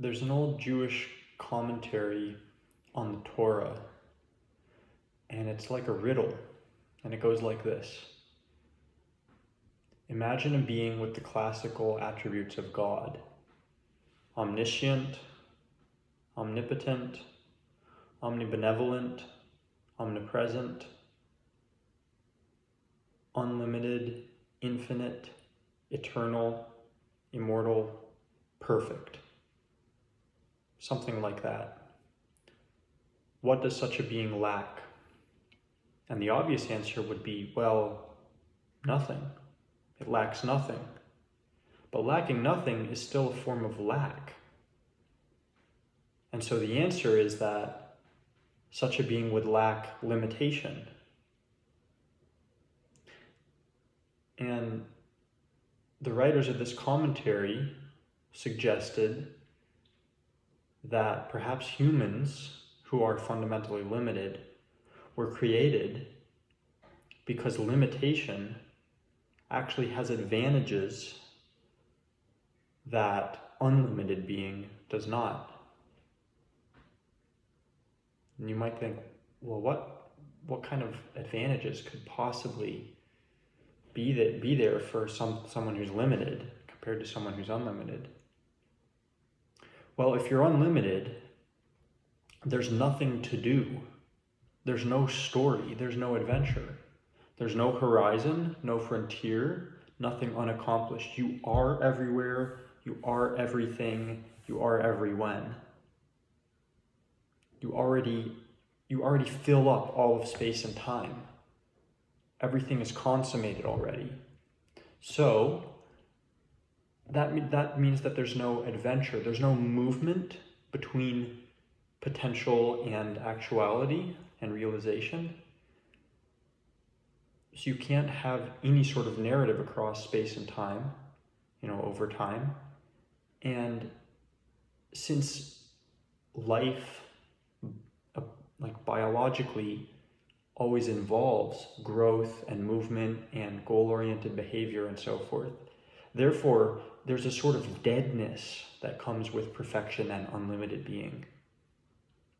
There's an old Jewish commentary on the Torah, and it's like a riddle, and it goes like this. Imagine a being with the classical attributes of God: omniscient, omnipotent, omnibenevolent, omnipresent, unlimited, infinite, eternal, immortal, perfect. Something like that. What does such a being lack? And the obvious answer would be, well, nothing. It lacks nothing. But lacking nothing is still a form of lack. And so the answer is that such a being would lack limitation. And the writers of this commentary suggested that perhaps humans, who are fundamentally limited, were created because limitation actually has advantages that unlimited being does not. And you might think, well, what kind of advantages could possibly be there for someone who's limited compared to someone who's unlimited? Well, if you're unlimited, there's nothing to do. There's no story, there's no adventure. There's no horizon, no frontier, nothing unaccomplished. You are everywhere, you are everything, you are everywhen. You already fill up all of space and time. Everything is consummated already. So that means that there's no adventure, there's no movement between potential and actuality and realization. So you can't have any sort of narrative across space and time, over time. And since life, like biologically, always involves growth and movement and goal-oriented behavior and so forth, therefore, there's a sort of deadness that comes with perfection and unlimited being.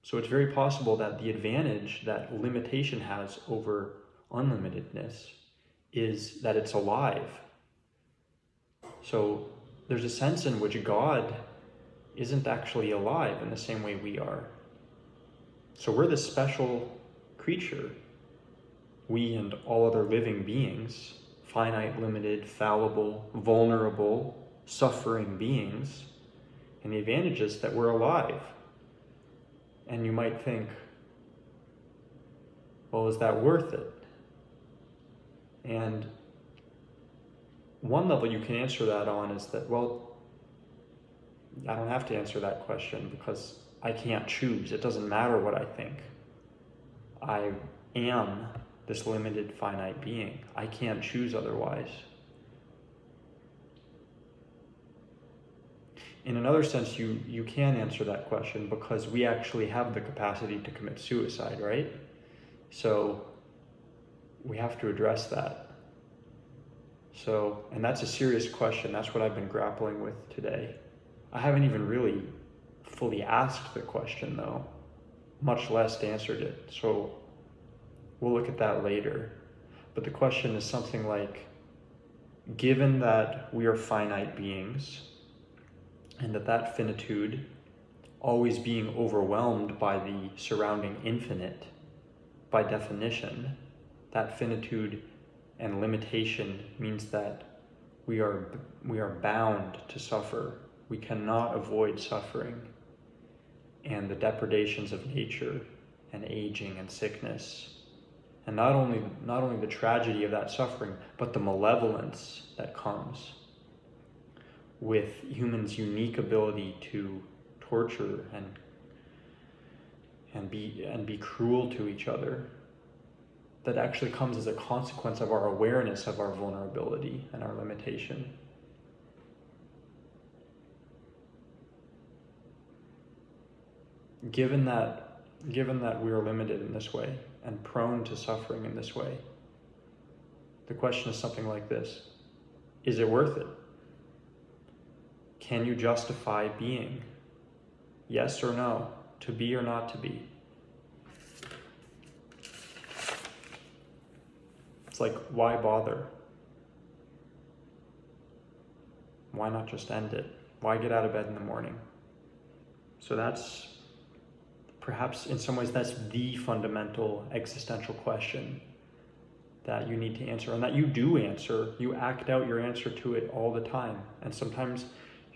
So it's very possible that the advantage that limitation has over unlimitedness is that it's alive. So there's a sense in which God isn't actually alive in the same way we are. So we're this special creature, we and all other living beings, finite, limited, fallible, vulnerable, suffering beings. And the advantage is that we're alive. And you might think, well, is that worth it? And one level you can answer that on is that, well, I don't have to answer that question because I can't choose. It doesn't matter what I think. I am this limited, finite being. I can't choose otherwise. In another sense, you can answer that question because we actually have the capacity to commit suicide, right? So we have to address that. So, and that's a serious question. That's what I've been grappling with today. I haven't even really fully asked the question though, much less answered it. So we'll look at that later. But the question is something like, given that we are finite beings, and that finitude, always being overwhelmed by the surrounding infinite, by definition, that finitude and limitation means that we are bound to suffer. We cannot avoid suffering and the depredations of nature and aging and sickness. And not only the tragedy of that suffering, but the malevolence that comes with humans' unique ability to torture and be cruel to each other, that actually comes as a consequence of our awareness of our vulnerability and our limitation. Given that we are limited in this way and prone to suffering in this way, the question is something like this: is it worth it? Can you justify being? Yes or no? To be or not to be? It's like, why bother? Why not just end it? Why get out of bed in the morning? So that's, perhaps in some ways, that's the fundamental existential question that you need to answer, and that you do answer. You act out your answer to it all the time. And sometimes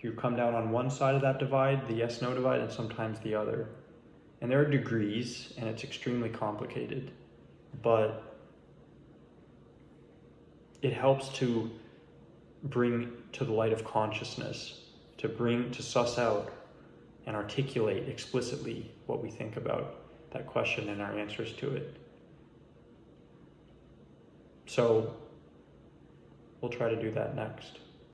you come down on one side of that divide, the yes-no divide, and sometimes the other. And there are degrees, and it's extremely complicated. But it helps to bring to the light of consciousness, to suss out and articulate explicitly what we think about that question and our answers to it. So we'll try to do that next.